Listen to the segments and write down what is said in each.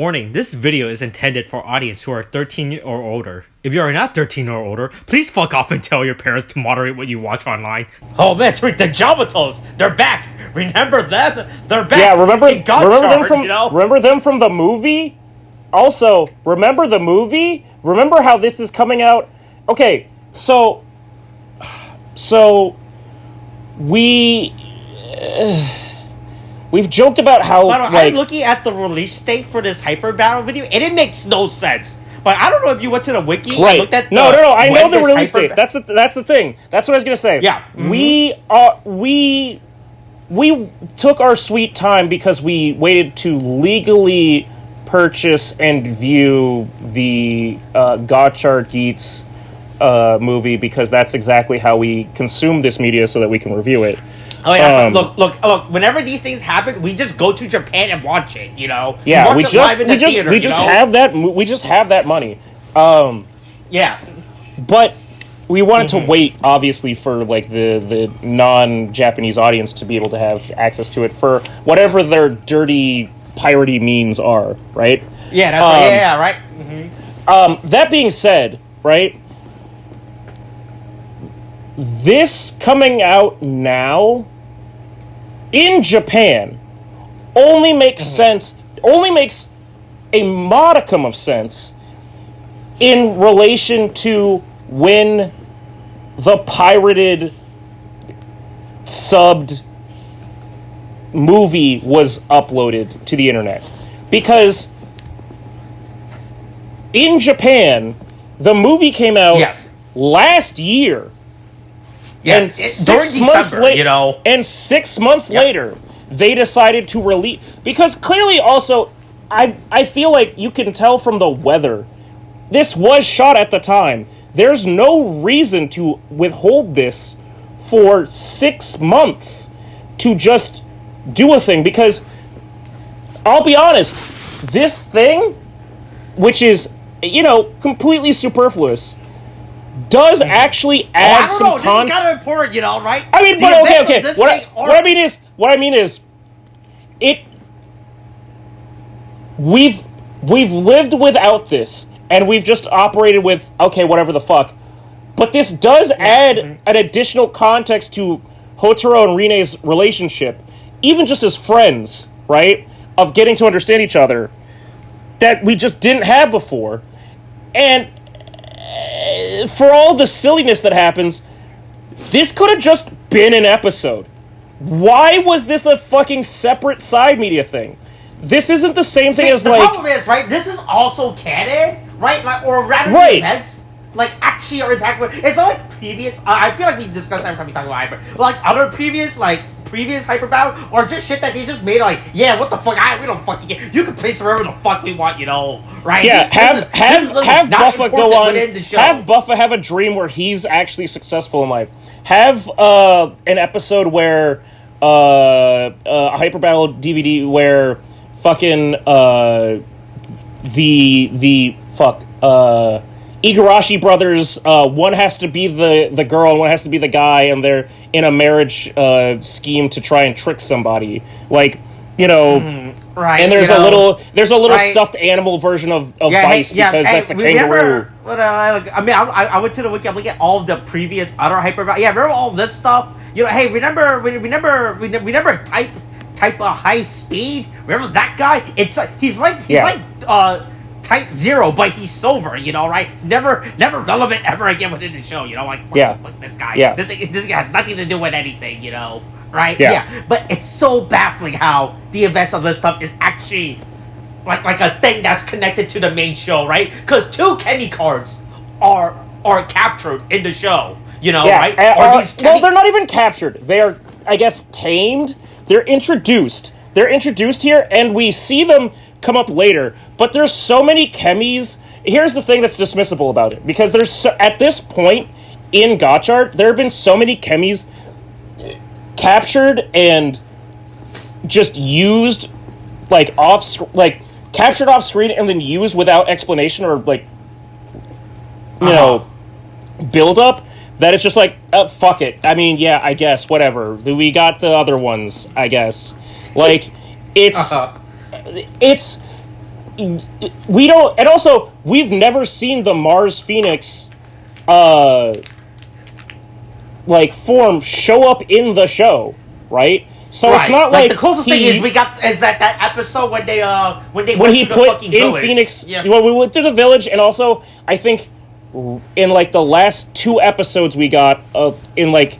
Warning, this video is intended for audience who are 13 or older. If you are not 13 or older, please fuck off and tell your parents to moderate what you watch online. Oh man, Tariq, the Javatos, they're back! Remember them? They're back! Yeah, remember them from, you know? remember them from the movie? Also, remember the movie? Remember how this is coming out? Okay, so we've joked about how, I'm looking at the release date for this Hyper Battle video, and it makes no sense. But I don't know if you went to the wiki and looked at the... No, I know the release date. That's the thing. That's what I was gonna say. Yeah. Mm-hmm. We took our sweet time because we waited to legally purchase and view the Gotchard Geats movie, because that's exactly how we consume this media so that we can review it. Oh yeah, look! Whenever these things happen, we just go to Japan and watch it. You know. Yeah, we just have that money. Yeah. But we wanted to wait, obviously, for like the non-Japanese audience to be able to have access to it for whatever their dirty piratey means are, right? Yeah, that's right. Yeah, right. Mm-hmm. That being said, right, this coming out now in Japan only makes sense, only makes a modicum of sense in relation to when the pirated subbed movie was uploaded to the internet. Because in Japan, the movie came out last year. Yes, and 6 months later, you know. And 6 months later, they decided to release, because clearly also, I feel like you can tell from the weather, this was shot at the time. There's no reason to withhold this for 6 months to just do a thing, because I'll be honest, this thing, which is, completely superfluous, does actually add some content. This is kind of important, right? I mean, but okay. What I mean is, we've lived without this, and we've just operated with whatever the fuck. But this does add an additional context to Houtaro and Rinne's relationship, even just as friends, right? Of getting to understand each other, that we just didn't have before, and for all the silliness that happens, this could have just been an episode. Why was this a fucking separate side media thing? This isn't the same thing as, the problem is, right, this is also canon, right? Like, or rather events, actually are impactful. It's not like previous, I feel like we discussed every time we talk about Hyper, but like other previous Hyper Battle, or just shit that they just made, what the fuck, we don't fucking care. You can place wherever the fuck we want, right? Yeah, have Buffa go on, have Buffa have a dream where he's actually successful in life. Have an episode where, a Hyper Battle DVD where fucking, Igarashi brothers, one has to be the girl and one has to be the guy, and they're in a marriage scheme to try and trick somebody. Right. And there's a little stuffed animal version of Vice, because that's the kangaroo. I went to the wiki. I'm looking at all of the previous other Hyper. Yeah, remember all this stuff? Hey, remember type high speed? Remember that guy? He's like Type 0, but he's sober, right? Never relevant ever again within the show, fuck this guy. Yeah. This guy has nothing to do with anything, right? Yeah. But it's so baffling how the events of this stuff is actually like a thing that's connected to the main show, right? Because 2 Kemi cards are captured in the show, right? Well, they're not even captured. They are, I guess, tamed. They're introduced. They're introduced here, and we see them come up later. But there's so many Kemis. Here's the thing that's dismissible about it, because at this point in Gotchard, there have been so many Kemis captured and just used captured off screen and then used without explanation or build up, that it's just fuck it. I mean, yeah, I guess, whatever. We got the other ones, I guess. It's we don't, and also we've never seen the Mars Phoenix like form show up in the show, right? So it's not like the closest thing is we got is that episode when they when went he to the put fucking in village. Phoenix. Yeah. Well, we went to the village, and also I think in like the last 2 episodes we got in like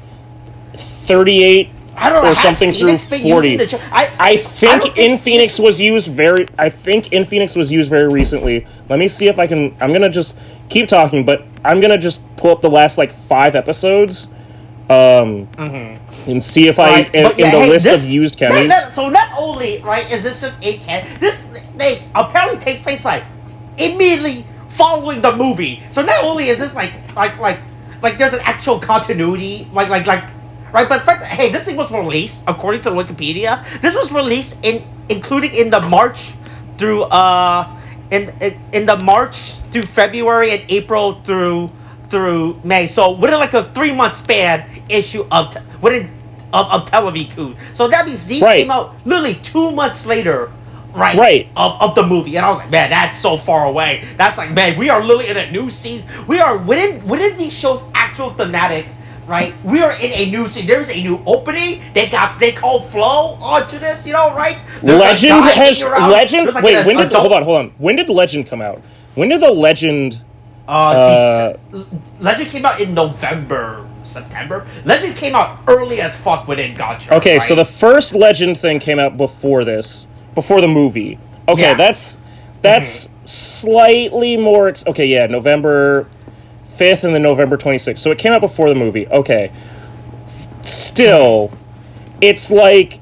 38 I don't know, or something through Phoenix been 40. using the I think in Phoenix was used very. I think in Phoenix was used very recently. Let me see if I can. I'm gonna just keep talking, but I'm gonna just pull up the last like 5 episodes, and see if I in the list of used chemis. So not only is this just a this they apparently takes place like immediately following the movie. So not only is this like there's an actual continuity right, but hey, this thing was released according to Wikipedia. This was released including in the March through in the March through February and April through May. So within like a 3-month span issue of Televiku. So that means these came out literally 2 months later. Right. Of the movie. And I was like, man, that's so far away. That's like, man, we are literally in a new season. We are within these shows' actual thematic, right? We are in a new season. There's a new opening. They called Flow onto this, right? Legend has Legend. Like wait, hold on. When did Legend come out? When did the Legend? Legend came out in November, September. Legend came out early as fuck within Gotchard. Okay, right? so the first Legend thing came out before this, before the movie. Okay, Yeah. that's slightly more. Okay, yeah, November 5th and then November 26th. So it came out before the movie. Okay, still, it's like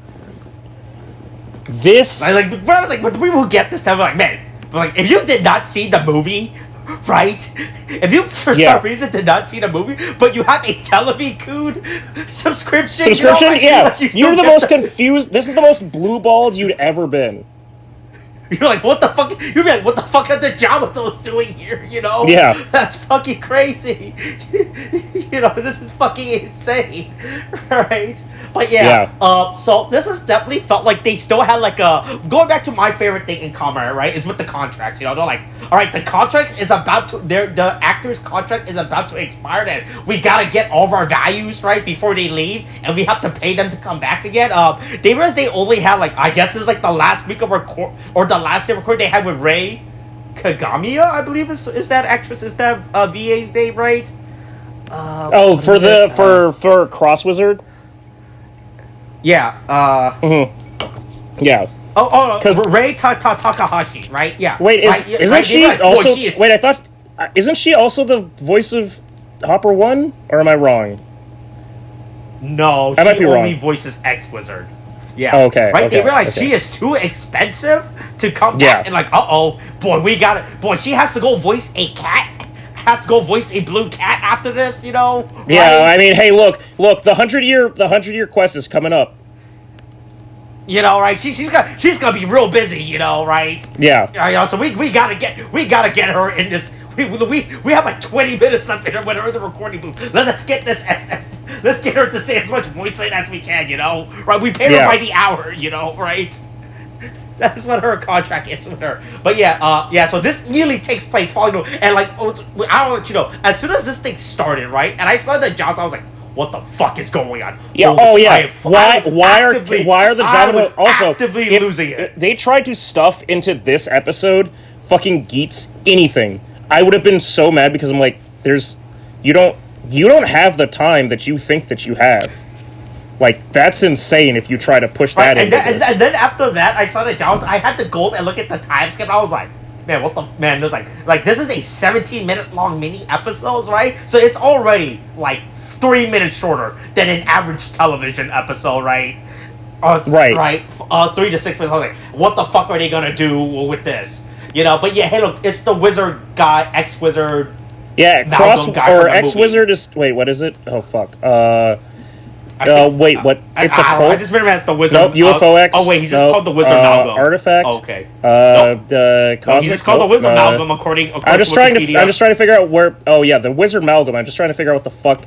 this. I was like, when we will get this time, I'm like, man, like if you did not see the movie. Right? If you, for some reason, did not see the movie, but you have a Televicoon subscription, yeah. You're the most confused. This is the most blue-balled you'd ever been. You're like, what the fuck? You're like, what the fuck are the Jamatos doing here? Yeah. That's fucking crazy. This is fucking insane, right? But yeah. So this has definitely felt like they still had like going back to my favorite thing in Kamen Rider, right? Is with the contracts. They're like, all right, the contract is about to the actor's contract is about to expire, and we gotta get all of our values right before they leave, and we have to pay them to come back again. They realized they only had like, I guess this is like the last week of record or the last day of recording they had with Ray Kagamiya, I believe is that actress, is that VA's name, right? For Cross Wizard. Yeah. Yeah. Because Ray Takahashi, right? Yeah. Wait, isn't she also? Wait, I thought isn't she also the voice of Hopper 1? Or am I wrong? No, I might be wrong. Only voices X-Wizard. Yeah. Oh, okay. Right? Okay, they realize she is too expensive to come back and like, boy, she has to go voice a cat. Has to go voice a blue cat after this, Yeah, right? I mean, hey, look, the 100-year quest is coming up. Right? She's gonna be real busy, right? Yeah. So we gotta get her in this. We have like 20 minutes left in her in the recording booth. Let's get this. Let's get her to say as much voice line as we can, Right? We pay her by the hour, right? That's what her contract is with her. But so this really takes place following, and like, I don't want you know, as soon as this thing started, right, and I saw the job, I was like, what the fuck is going on? Yeah. Why are the Jamato also actively losing it? They tried to stuff into this episode fucking Geets anything, I would have been so mad because I'm like, you don't have the time that you think that you have. Like, that's insane if you try to push that into this. And then after that, I saw the down. I had to go and look at the time skip. I was like, man, what the man? There's like this is a 17-minute long mini episodes, right? So it's already like 3 minutes shorter than an average television episode, right? Right. 3 to 6 minutes. I was like, what the fuck are they gonna do with this? But yeah, hey, look, it's the wizard guy, ex-wizard. Yeah, ex-wizard is. Wait, what is it? Oh fuck. Wait, what? It's a cult? I just remember as the wizard. Nope, UFO-X. Wait, he's just called the wizard Malcolm. Artifact. Oh, okay. The Cosmic. He's just called the wizard Malcolm according I'm just trying to figure out where. Oh yeah, the wizard Malcolm. I'm just trying to figure out what the fuck.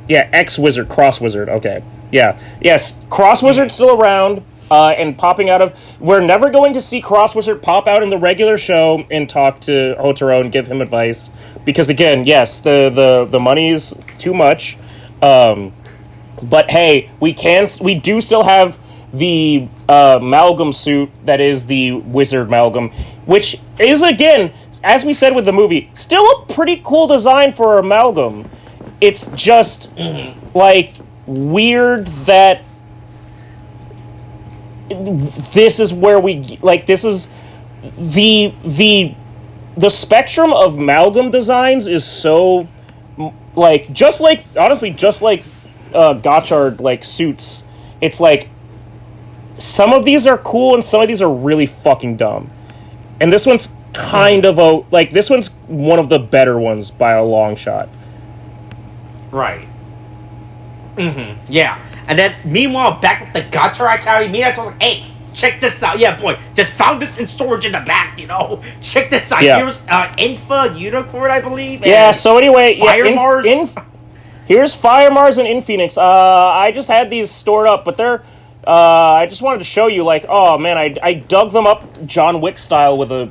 Yeah, ex-wizard, cross-wizard. Okay. Yeah. Yes, cross-wizard's still around. and popping out of. We're never going to see Cross Wizard pop out in the regular show and talk to Houtaro and give him advice because, again, yes, the money is too much. But hey, we do still have the Malgam suit that is the Wizard Malgam, which is, again, as we said with the movie, still a pretty cool design for a Malgam. It's just like weird that this is where we like this is the spectrum of Malgam designs is so like just like Gotchard like suits. It's like some of these are cool and some of these are really fucking dumb. And this one's kind of this one's one of the better ones by a long shot. Right. Yeah. And then, meanwhile, back at the Gotchard Academy, I told her, hey, check this out. Yeah, boy, just found this in storage in the back, you know. Check this out. Yeah. Here's Infa Unicorn, I believe. Yeah, so anyway, Fire Mars. Here's Fire Mars and Infinix. I just had these stored up, but they're... I just wanted to show you, like, oh, man, I dug them up John Wick style with a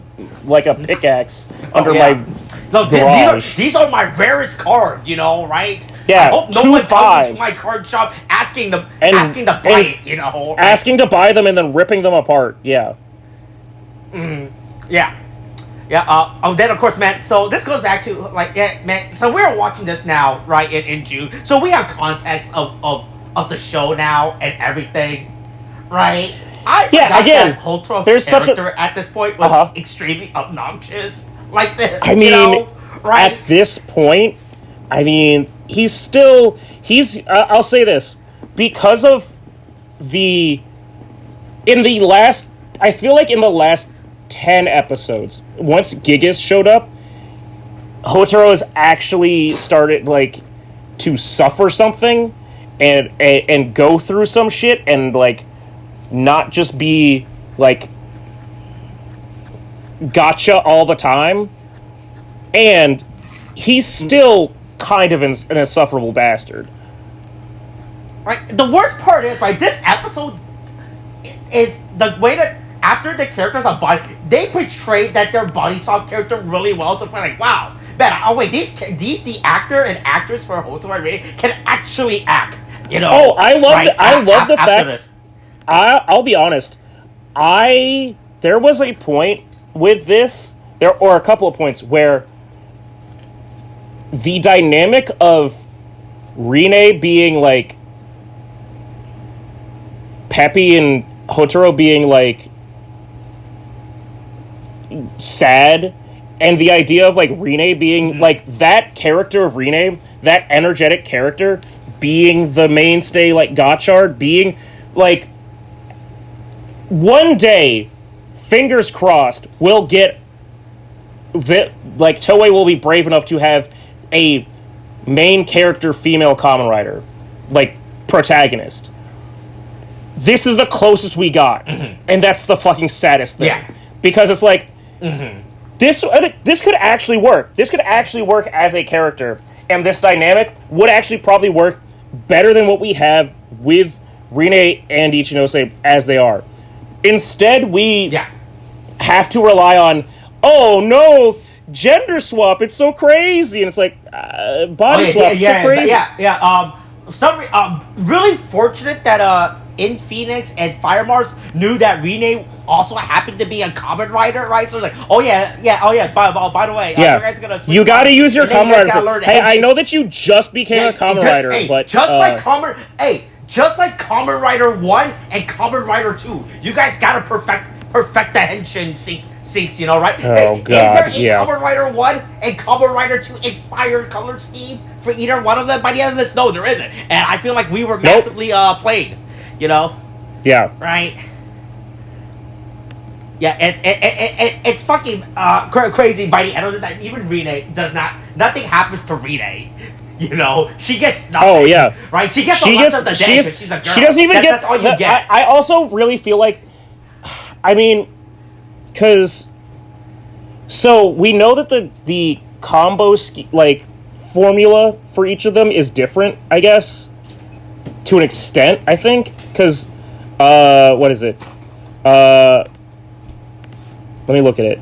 pickaxe under my garage. These are my rarest cards, you know, right? Yeah, I hope no one comes into my card shop asking to buy it, you know. Right? Asking to buy them and then ripping them apart, yeah. Yeah. Yeah, then of course, man, so this goes back to, like, yeah, man, so we're watching this now, right, in June. So we have context of the show now and everything, right? I forgot that Houtaro's character at this point was extremely obnoxious like this, I mean, you know, right? At this point, I mean, I'll say this, because of I feel like in the last 10 episodes, once Gigas showed up, Houtaro has actually started, like, to suffer something and go through some shit and, like, not just be, like, gotcha all the time. And he's still kind of an insufferable bastard. Right. The worst part is, right, this episode is the way that after the characters are body, they portrayed that their body soft character really well to the point like, wow, man, oh wait, these the actor and actress for Houtaro Rinne can actually act, you know. Oh, I love the fact. I'll be honest. There was a point with this, or a couple of points where the dynamic of Rinne being like peppy and Houtaro being like sad, and the idea of like Rinne being like that character of Rinne, that energetic character being the mainstay, like Gotchard being like, one day, fingers crossed, we'll get like Toei will be brave enough to have a main character female Kamen Rider, like protagonist. This is the closest we got, and that's the fucking saddest thing. Yeah. Because it's like, this could actually work. This could actually work as a character, and this dynamic would actually probably work better than what we have with Rinne and Ichinose as they are. Instead, we have to rely on, oh no, gender swap, it's so crazy, and it's like, body swap, it's so crazy. Really fortunate that Infinix and Fire Mars knew that Rinne also happened to be a Kamen Rider, right? So it's like, by the way, you guys are gonna you gotta use your Kamen Rider. Hey, I know that you just became a Kamen Rider, but just like Kamen Rider 1 and Kamen Rider 2, you guys gotta perfect the henshin syncs, you know, right? Oh, God, is there a Kamen Rider 1 and Kamen Rider 2 inspired color scheme for either one of them? By the end of this, no, there isn't. And I feel like we were massively played, you know? Yeah. Right? Yeah, it's fucking crazy by the end of this. That even Rinne nothing happens to Rinne. You know, she gets nothing. Oh yeah, right. She gets the rest of the day because she's a girl. She doesn't even get. That's all you get. I also really feel like, I mean, because so we know that the combo formula for each of them is different. I guess to an extent, I think, because What is it? Let me look at it.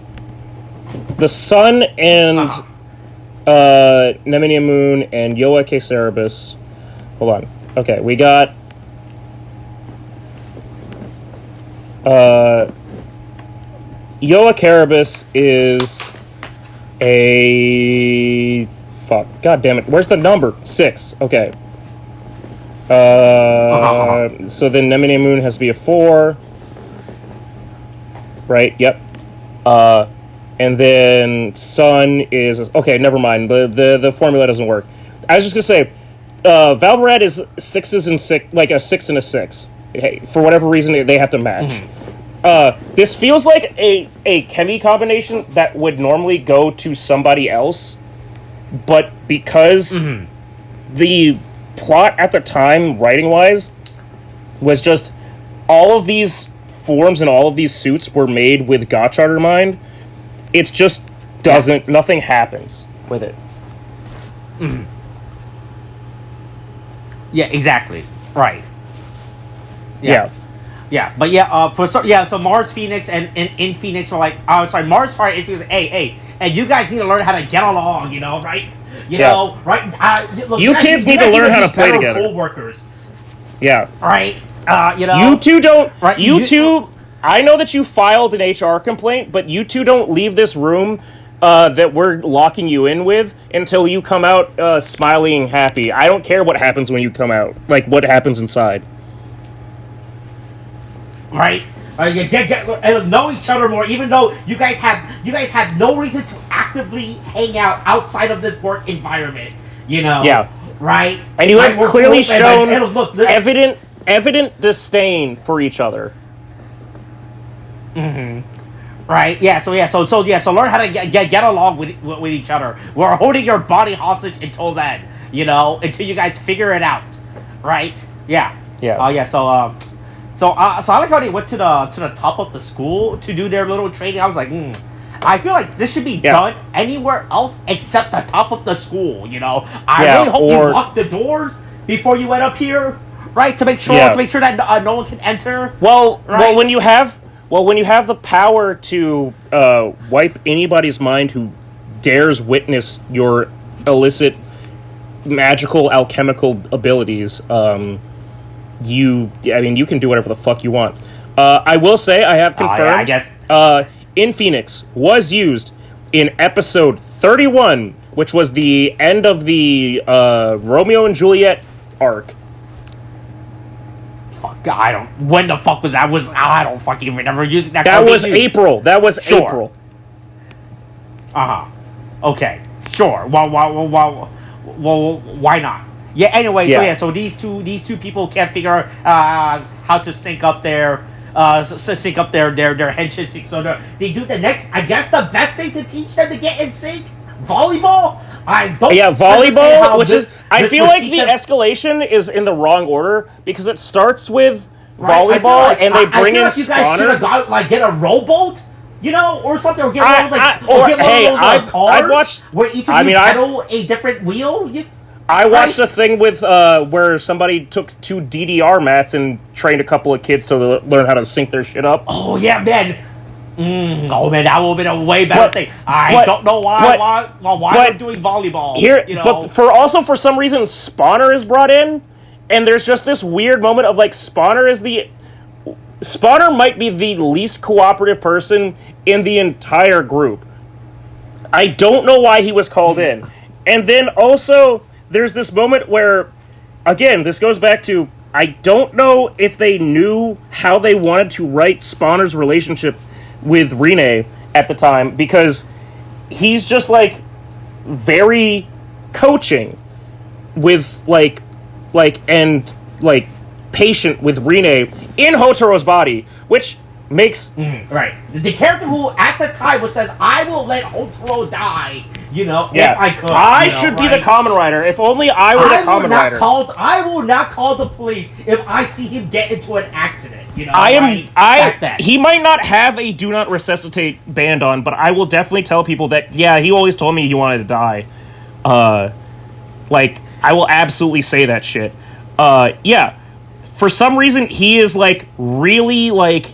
The Sun and Nemenia Moon and Yoa K. Cerebus. Hold on. Okay, we got Yoa Caribus is a fuck. God damn it! Where's the number? 6. Okay. So then Nemenia Moon has to be a 4. Right. Yep. And then Sun is okay. Never mind. The formula doesn't work. I was just gonna say, Valverat is 6s and 6, like a 6 and a 6. Hey, for whatever reason, they have to match. This feels like a chemi combination that would normally go to somebody else, but because the plot at the time, writing-wise, was just all of these forms and all of these suits were made with Gotchard in mind, it's just doesn't... Nothing happens with it. Yeah, exactly. Right. Yeah. Yeah, but so Mars Phoenix and in Phoenix were like, Mars Fire and Phoenix, hey, you guys need to learn how to get along, right? You know, right? Look, you kids need to learn how to play together. Co-workers. Yeah. Right? You two don't... Right, you two... I know that you filed an HR complaint, but you two don't leave this room that we're locking you in with until you come out smiling and happy. I don't care what happens when you come out. Like, what happens inside. Right? You get know each other more, even though you guys have no reason to actively hang out outside of this work environment. Yeah. Right? And you have clearly shown evident disdain for each other. Right? So learn how to get along with each other. We're holding your body hostage until then, until you guys figure it out. Right? Yeah. Yeah. So I like how they went to the top of the school to do their little training. I was like, I feel like this should be done anywhere else except the top of the school. I really hope you lock the doors before you went up here, right? To make sure that no one can enter. Well, when you have the power to wipe anybody's mind who dares witness your illicit magical alchemical abilities, you can do whatever the fuck you want. I will say I have confirmed. I guess. In Phoenix was used in episode 31, which was the end of the Romeo and Juliet arc. God, when the fuck was that? I don't fucking remember using that. That was April. April. Okay. Sure. Well, why not? Yeah. Anyway, so these two people can't figure out how to sync up their henshin. So they do the next. I guess the best thing to teach them to get in sync, volleyball. I don't. Yeah, volleyball. I feel like the escalation is in the wrong order because it starts with volleyball and they bring in you guys should Spawner. have get a rowboat. Or something, or get I've watched where each of you pedal a different wheel. I watched a thing with where somebody took 2 DDR mats and trained a couple of kids to learn how to sync their shit up. Oh yeah, man. That would have been a way better thing. I don't know why we're doing volleyball. But for some reason, Spawner is brought in, and there's just this weird moment of like Spawner might be the least cooperative person in the entire group. I don't know why he was called in. And then also, there's this moment where, again, this goes back to, I don't know if they knew how they wanted to write Spawner's relationship with Rinne at the time, because he's just, like, very coaching with, patient with Rinne in Houtaro's body, which makes... Right. The character who, at the time, says, I will let Houtaro die, if I could. I should be the Kamen Rider. If only I were the Kamen Rider. I will not call the police if I see him get into an accident, He might not have a Do Not Resuscitate band on, but I will definitely tell people that, he always told me he wanted to die. I will absolutely say that shit. for some reason he is like really like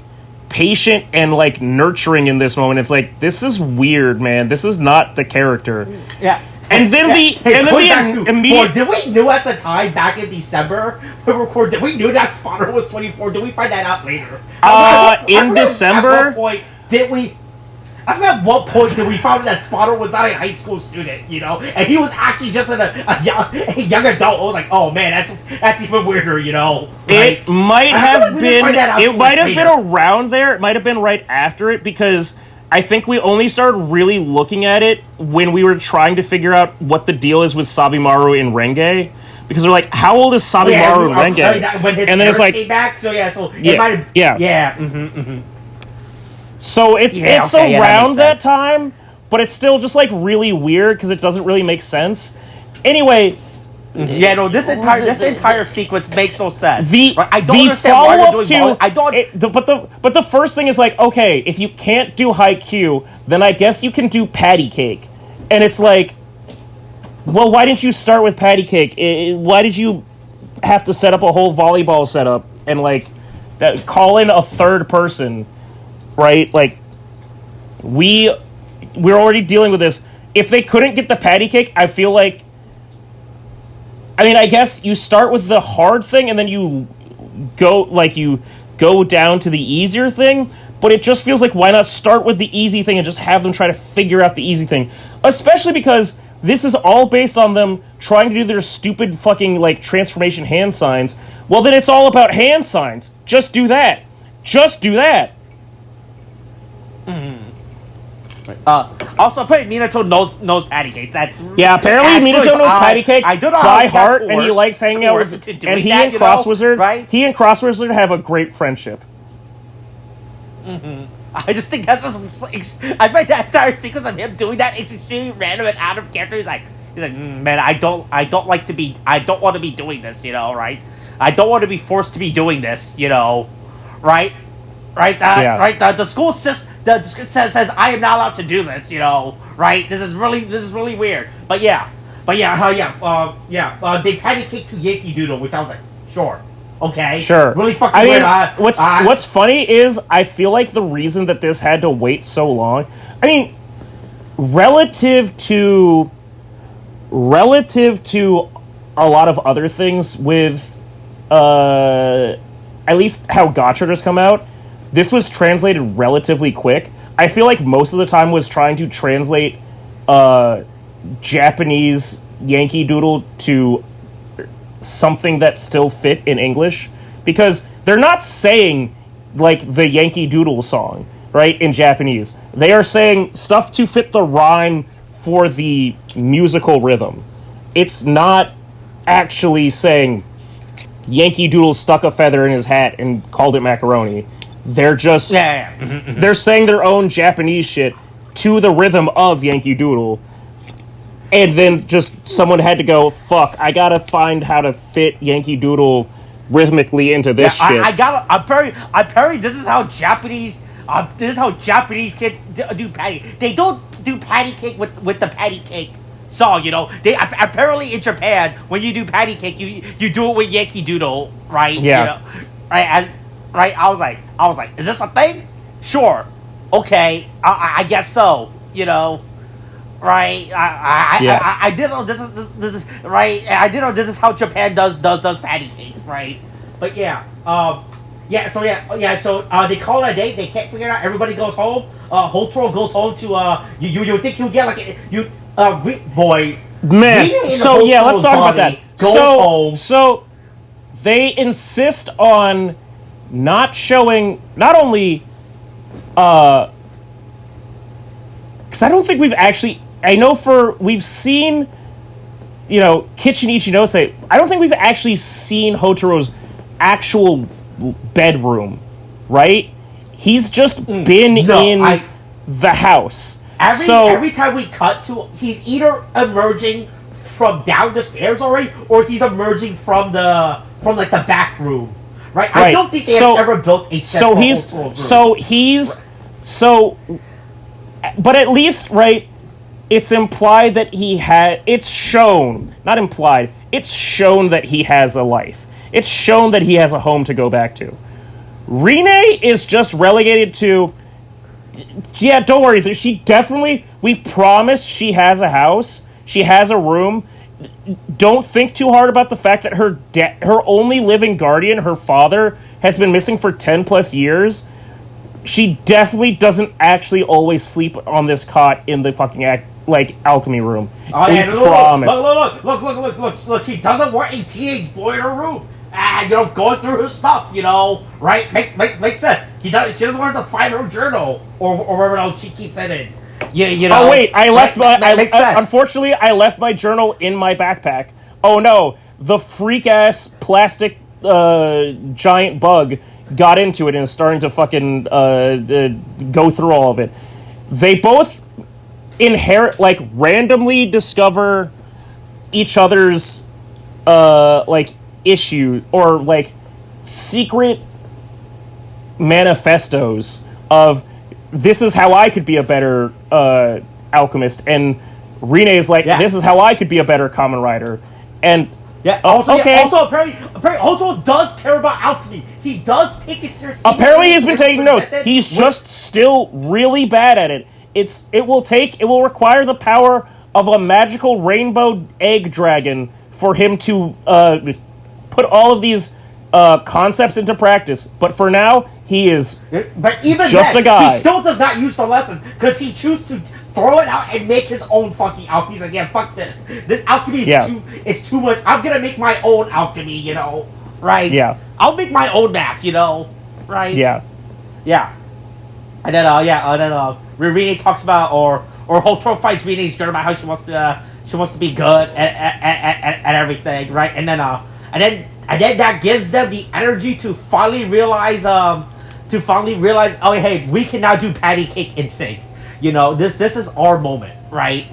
patient and like nurturing in this moment. It's like, this is weird, man. This is not the character. Yeah. And then immediate. Did we knew at the time back in December we record? Did we knew that Spotter was 24? Did we find that out later? In December. At what point did we? I forgot at what point did we find that Spotter was not a high school student, you know, and he was actually just a young adult. I was like, oh man, that's even weirder, you know. Right? It might have been. It might have been around there. It might have been right after it, because I think we only started really looking at it when we were trying to figure out what the deal is with Sabimaru and Renge. Because we're like, how old is Sabimaru and Renge? And then it's like, came back, so yeah, so it might have, yeah. So it's around that time, but it's still just like really weird because it doesn't really make sense. Anyway. Yeah, no. This entire sequence makes no sense. I don't understand why they're doing. But the first thing is like, okay, if you can't do Haikyuu, then I guess you can do Patty Cake, and it's like, well, why didn't you start with Patty Cake? Why did you have to set up a whole volleyball setup and like call in a third person, right? Like we're already dealing with this. If they couldn't get the Patty Cake, I feel like. I mean, I guess you start with the hard thing and then you go down to the easier thing, but it just feels like, why not start with the easy thing and just have them try to figure out the easy thing? Especially because this is all based on them trying to do their stupid fucking, like, transformation hand signs. Well, then it's all about hand signs. Just do that. Just do that. Also, apparently Minato knows patty cakes. Apparently Minato knows patty cake by heart, and he likes hanging out with. And he and Crosswizard, right? He and Crosswizard have a great friendship. I just think that's just. I find that entire sequence of him doing that, it's extremely random and out of character. He's like, man, I don't want to be doing this, you know, right? I don't want to be forced to be doing this, you know, right? Right? The school system. Says I am not allowed to do this, you know, right? This is really weird. But they patty cake to Yankee Doodle, which I was like, sure, okay, sure, really fucking weird. What's funny is I feel like the reason that this had to wait so long, I mean, relative to a lot of other things with, at least how Gotchard has come out. This was translated relatively quick. I feel like most of the time was trying to translate Japanese Yankee Doodle to something that still fit in English. Because they're not saying, like, the Yankee Doodle song, right, in Japanese. They are saying stuff to fit the rhyme for the musical rhythm. It's not actually saying Yankee Doodle stuck a feather in his hat and called it macaroni. They're just they're saying their own Japanese shit to the rhythm of Yankee Doodle, and then just someone had to go, fuck, I gotta find how to fit Yankee Doodle rhythmically into this shit. Apparently this is how Japanese kids do patty. They don't do patty cake with the patty cake song, you know. They apparently in Japan, when you do patty cake, you do it with Yankee Doodle, right? Yeah. You know, right. I was like, is this a thing? Sure, okay, I guess so. You know, right? I didn't know this is right. I didn't know this is how Japan does patty cakes, right? But so they call it a day. They can't figure it out. Everybody goes home. Houtaro goes home to you think he'll get like boy. Man, so yeah, let's talk about that. So they insist on not showing, not only, because I don't think we've actually, we've seen, you know, Kitchen Ichinose, I don't think we've actually seen Hotaro's actual bedroom, right? He's just been in the house. Every time we cut to, he's either emerging from down the stairs already, or he's emerging from the back room. Right? I don't think they have ever built a set but at least, right, it's implied that it's shown, not implied, it's shown that he has a life. it's shown that he has a home to go back to. Rinne is just relegated to, yeah, don't worry, we promise she has a house, she has a room. Don't think too hard about the fact that her only living guardian, her father, has been missing for 10 plus years. She definitely doesn't actually always sleep on this cot in the fucking alchemy room. Oh, we promise. Look, she doesn't want a teenage boy in her room. Going through her stuff, right? Makes sense. She doesn't want her to find her journal or whatever else she keeps it in. Oh wait, unfortunately, I left my journal in my backpack. Oh no, the freak ass plastic giant bug got into it and is starting to fucking go through all of it. They both randomly discover each other's issue or secret manifestos of, this is how I could be a better alchemist, and Rinne is this is how I could be a better Kamen Rider, and Also, apparently, Houtaro does care about alchemy. He does take it seriously. Apparently, he's been taking notes. He's just still really bad at it. It will require the power of a magical rainbow egg dragon for him to put all of these concepts into practice. But for now, he is just a guy. He still does not use the lesson because he chooses to throw it out and make his own fucking alchemy. He's like, yeah, fuck this. This alchemy is too much. I'm gonna make my own alchemy, right? Yeah. I'll make my own math, right? Yeah. Yeah. And then Rinne talks about, or Houtaro fights Rinne's journal about how she wants to be good at everything, right? And then that gives them the energy to finally realize, oh hey, we can now do patty cake in sync. This is our moment, right?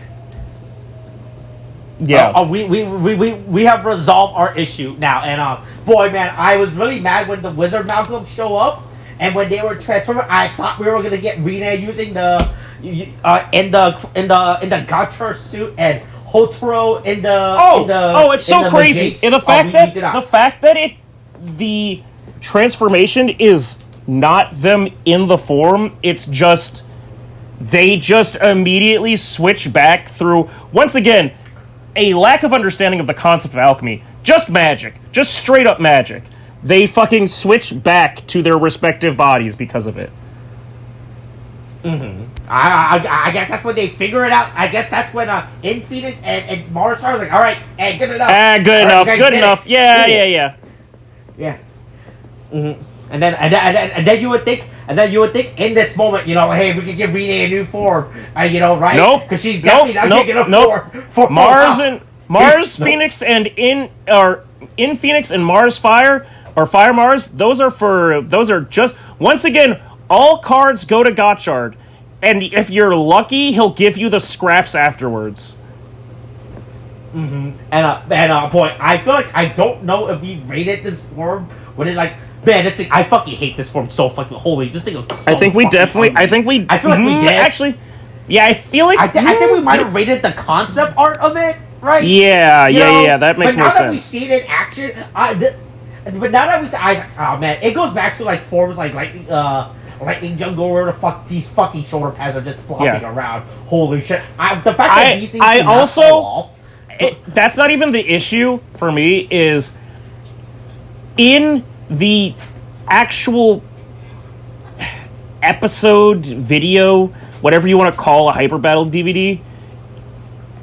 Yeah. We have resolved our issue now, and boy, man, I was really mad when the Wizard Malcolm show up, and when they were transforming, I thought we were gonna get Rinne using the in the Gotchard suit and Houtaro in the it's so crazy. And the fact that the transformation is not them in the form, it's just. They just immediately switch back through, once again, a lack of understanding of the concept of alchemy. Just magic. Just straight up magic. They fucking switch back to their respective bodies because of it. Mm-hmm. I guess that's when they figure it out. I guess that's when in Phoenix and Mars are like, all right, hey, good enough. Good enough. Yeah. Yeah. Mm-hmm. And then you would think. And then you would think in this moment, hey, we could give Rinne a new form, right? Nope. Because she's definitely not taking a for Mars, Phoenix, and in Phoenix and Mars Fire or Fire Mars. Those are just, once again, all cards go to Gotchard, and if you're lucky, he'll give you the scraps afterwards. Mm-hmm. And boy, I feel like I don't know if we rated this form when it man, this thing, I fucking hate this form so fucking holy. This thing looks so I feel like we did. Actually, yeah, I feel like... I think we might have rated the concept art of it, right? Yeah, that makes more sense. But now that we see it in action, but now that we see... oh, man, it goes back to, forms like Lightning Jungle, where the fuck these fucking shoulder pads are just flopping around. Holy shit. The fact that these things fall off... that's not even the issue for me, is... in the actual episode, video, whatever you want to call a Hyper Battle DVD,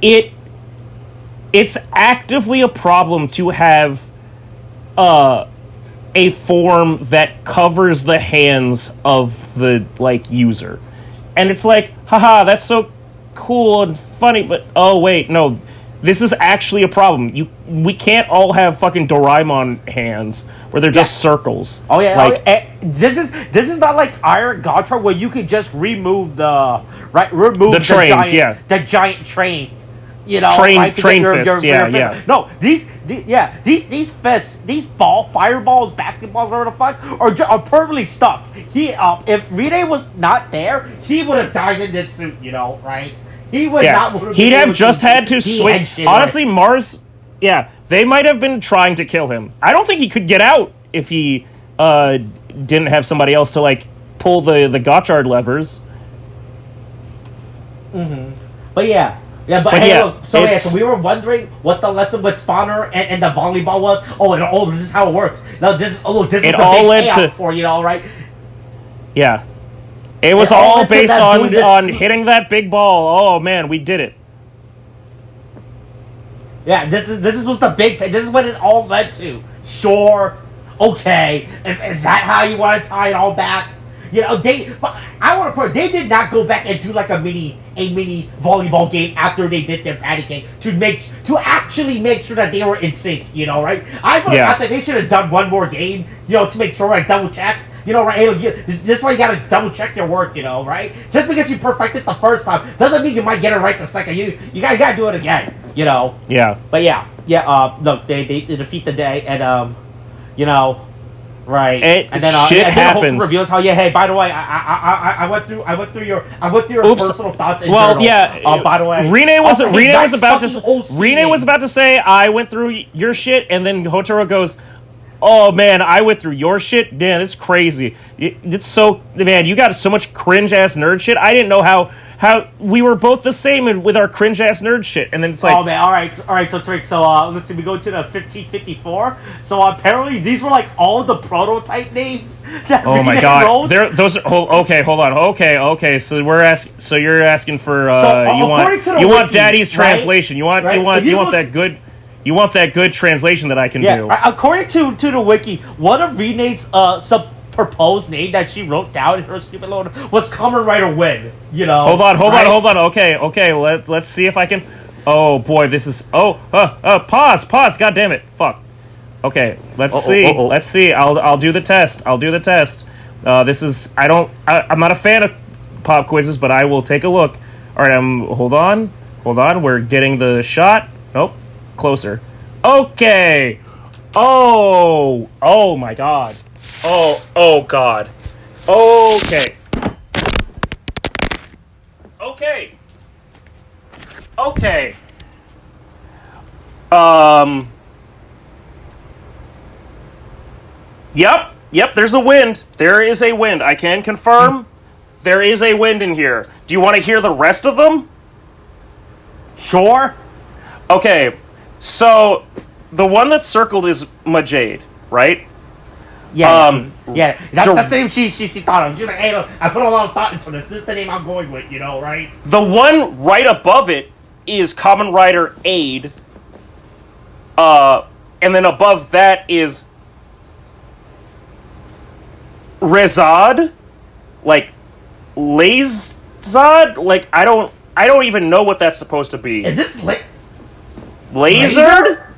it's actively a problem to have a form that covers the hands of the user. And it's like, haha, that's so cool and funny, but oh wait, no, this is actually a problem. We can't all have fucking Doraemon hands where they're just circles. Oh yeah, this is not like Iron Gotchard where you can just remove the trains, the giant train. Train fists, yeah. No, these fists, these fireballs, basketballs, whatever the fuck, are permanently stuck. If Rinne was not there, he would have died in this suit, right? He would not. He'd have just had to switch. Honestly, Mars. Yeah, They might have been trying to kill him. I don't think he could get out if he didn't have somebody else to like pull the Gotchard levers. But yeah. Yeah, but hey, look, so we were wondering what the lesson with Spawner and the volleyball was. Oh, this is how it works. Now, this is the big payout for, right? Yeah. It was all based on hitting that big ball. Oh, man, we did it. Yeah, this is what the big... This is what it all led to. Sure. Okay. Is that how you want to tie it all back? But I want to put they did not go back and do like a mini volleyball game after they did their patty cake to actually make sure that they were in sync, right? I thought they should have done one more game, to make sure I double check, right? Hey, this is why you gotta double check your work, right? Just because you perfected the first time doesn't mean you might get it right the second. You guys gotta do it again, Yeah. But look, they defeat the day and Right, and then shit happens. Reveals how hey, by the way, I went through your personal thoughts. Well, yeah. By the way, Rinne was about to say I went through your shit, and then Houtaro goes, "Oh man, I went through your shit. Man, it's crazy. It's so man, you got so much cringe ass nerd shit. I didn't know how we were both the same with our cringe ass nerd shit." And then it's like, oh man, all right. So Tariq, let's see, we go to the 1554. So apparently these were like all the prototype names. That oh my god, those are okay. Hold on, okay. So you're asking for you want Daddy's translation. You want that good translation that I can do. According to the wiki, one of Rinne's proposed name that she wrote down in her stupid load was Kamen Rider Win. Hold on. Okay. Let's see if I can. Oh boy, this is. Pause. God damn it. Fuck. Okay, let's see. Let's see. I'll do the test. This is. I'm not a fan of pop quizzes, but I will take a look. All right. Hold on. We're getting the shot. Nope. Closer. Okay. Oh my god. Oh god. Okay. Yep, there's a wind. There is a wind. I can confirm there is a wind in here. Do you want to hear the rest of them? Sure. Okay, so the one that's circled is Majade, right? Yeah, that's the name she thought of. She's like, hey, look, I put a lot of thought into this. This is the name I'm going with, right? The one right above it is Kamen Rider Aid. And then above that is Rezad, like Lazad. Like I don't even know what that's supposed to be. Is this Lasered?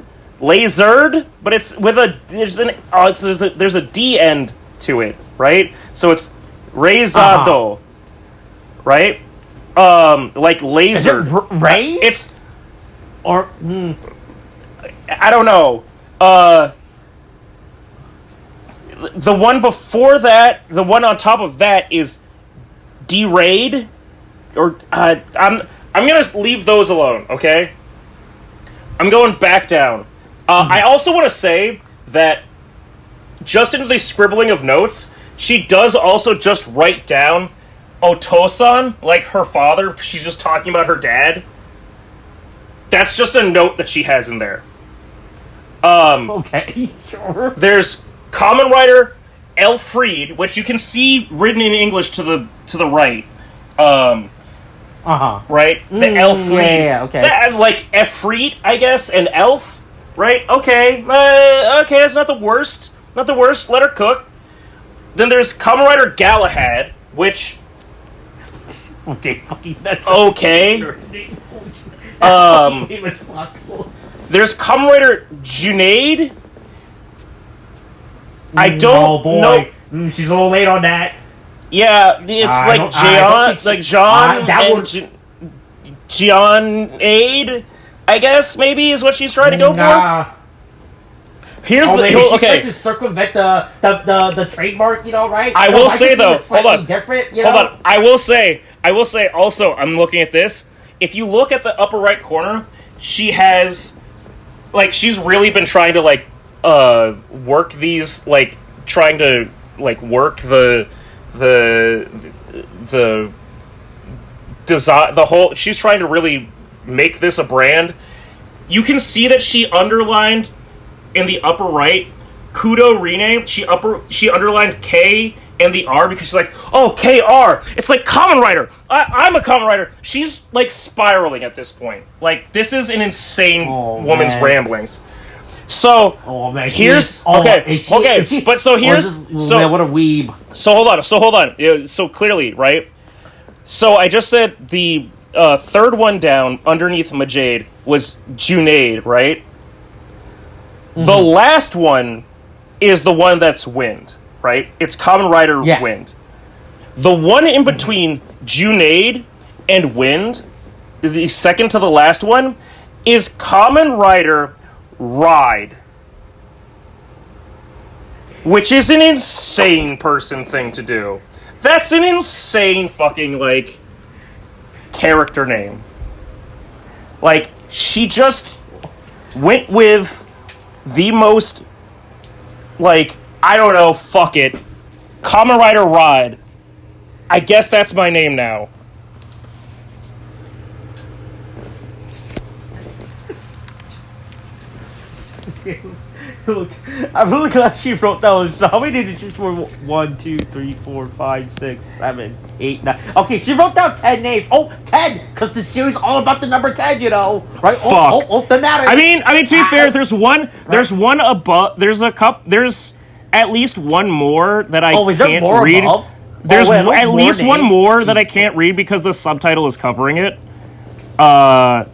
Lasered, but it's with there's a D end to it, right? So it's Rezado, right? Like lasered. Is it raised? It's or I don't know. The one before that, the one on top of that is D-Raid, or I'm gonna leave those alone, okay? I'm going back down. I also want to say that just into the scribbling of notes, she does also just write down Otosan, like her father. She's just talking about her dad. That's just a note that she has in there. Okay, sure. There's Kamen Rider Elfried, which you can see written in English to the right. Right? The Elfried. Yeah, okay. Like Efreet, I guess, and Elf. Right? Okay. Okay, that's not the worst. Let her cook. Then there's Kamen Rider Galahad, which... Okay, fucking that's... Okay. There's Kamen Rider Junaid. I don't know... she's a little late on that. Yeah, it's like Jean and Jean Aid, I guess, maybe, is what she's trying to go for. Here's she's trying to circumvent the trademark, right? I will say though, hold on. Hold on. I will say also, I'm looking at this. If you look at the upper right corner, she has like she's really been trying to like work these like trying to like work the design the whole. She's trying to really make this a brand. You can see that she underlined in the upper right Kudo Rinne. She underlined K and the R because she's like, oh, KR. It's like Kamen Rider. I'm a Kamen Rider. She's like spiraling at this point. Like this is an insane woman's ramblings. So here's but so here's so man, what a weeb. So hold on. Yeah, so clearly, right? So I just said the third one down underneath Majade was Junaid, right? Mm-hmm. The last one is the one that's Wind, right? It's Kamen Rider Wind. The one in between Junaid and Wind, the second to the last one, is Kamen Rider Ride. Which is an insane person thing to do. That's an insane fucking, like, character name. Like, she just went with the most, like, I don't know, fuck it. Kamen Rider Ride. I guess that's my name now. Look, I'm looking at she wrote down. So how many did she wrote? 1, 2, 3, 4, 5, 6, 7, 8, 9. Okay, she wrote down 10 names. Oh, 10, because the series all about the number 10, you know, right? Fuck. Oh, thematic. I mean, to be fair, there's one above. There's at least one more that I can't read. Above? There's at least one more that I can't read because the subtitle is covering it. I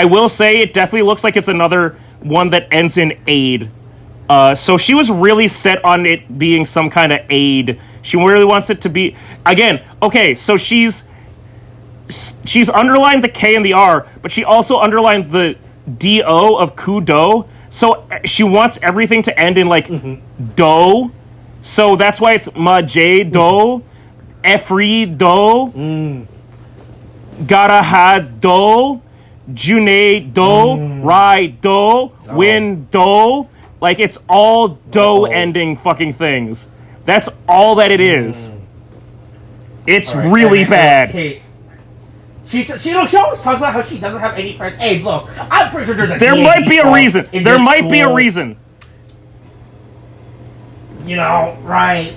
will say it definitely looks like it's another one that ends in aid. So she was really set on it being some kind of aid. She really wants it to be... Again, okay, so she's underlined the K and the R, but she also underlined the D-O of Kudo. So she wants everything to end in, like, do. So that's why it's Majay-do, Efri-do, Garaha-do, Junei-do, Rai-do, Win-do. Like, it's all do ending fucking things. That's all that it is. It's really bad. Hey, she always talks about how she doesn't have any friends. Hey, look, I'm pretty sure there's a There might be a reason. There might be a reason. You know, right.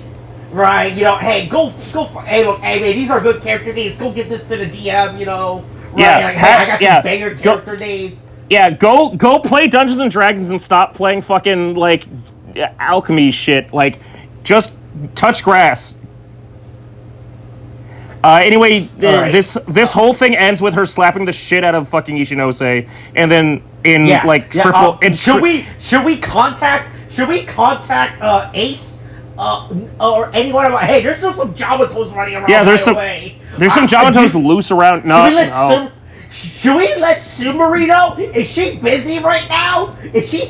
You know, hey, go. Hey, look, hey, man, these are good character names. Go get this to the DM. You know. Right, yeah, like, hey, I got these banger character names. Yeah, go play Dungeons and Dragons and stop playing fucking, like, alchemy shit. Like, just touch grass. Anyway, right. This whole thing ends with her slapping the shit out of fucking Ishinose, and then triple. Should we contact Ace? Or anyone about? Hey, there's still some Jamatos running around. Yeah, there's some Jamatos loose around. Should we let Sumari know? Is she busy right now? Is she?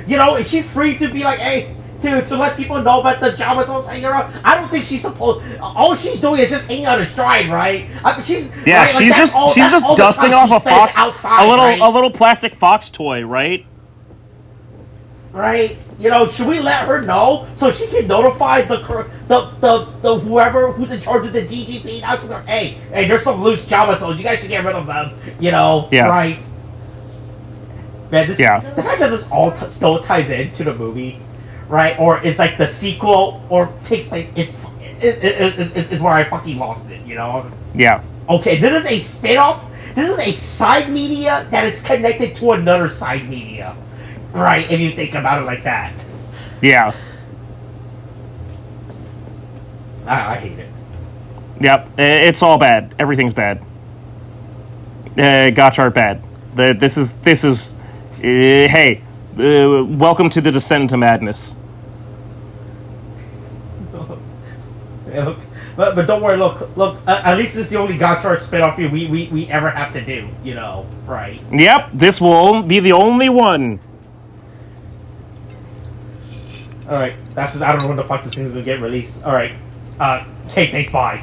You know, is she free to be like, hey, to let people know about the Jamatos hanging around? I don't think she's supposed. All she's doing is just hanging out her stride, right? She's just dusting off a fox, outside, a little plastic fox toy, right? Right, you know, should we let her know so she can notify the whoever who's in charge of the DGP? Now to go, hey, there's some loose Jamatos. You guys should get rid of them. You know, right? Man, the fact that this all still ties into the movie, right? Or is like the sequel or takes place is where I fucking lost it. You know? Yeah. Okay, this is a spin-off. This is a side media that is connected to another side media. Right, if you think about it like that. Yeah. I hate it. Yep, it's all bad. Everything's bad. Gotchard bad. This is. Hey, welcome to the descent into madness. Look, but don't worry. Look. At least this is the only Gotchard spin-off we ever have to do. You know, right? Yep, this will be the only one. Alright, I don't know when the fuck this thing's gonna get released. Alright, hey, thanks, bye.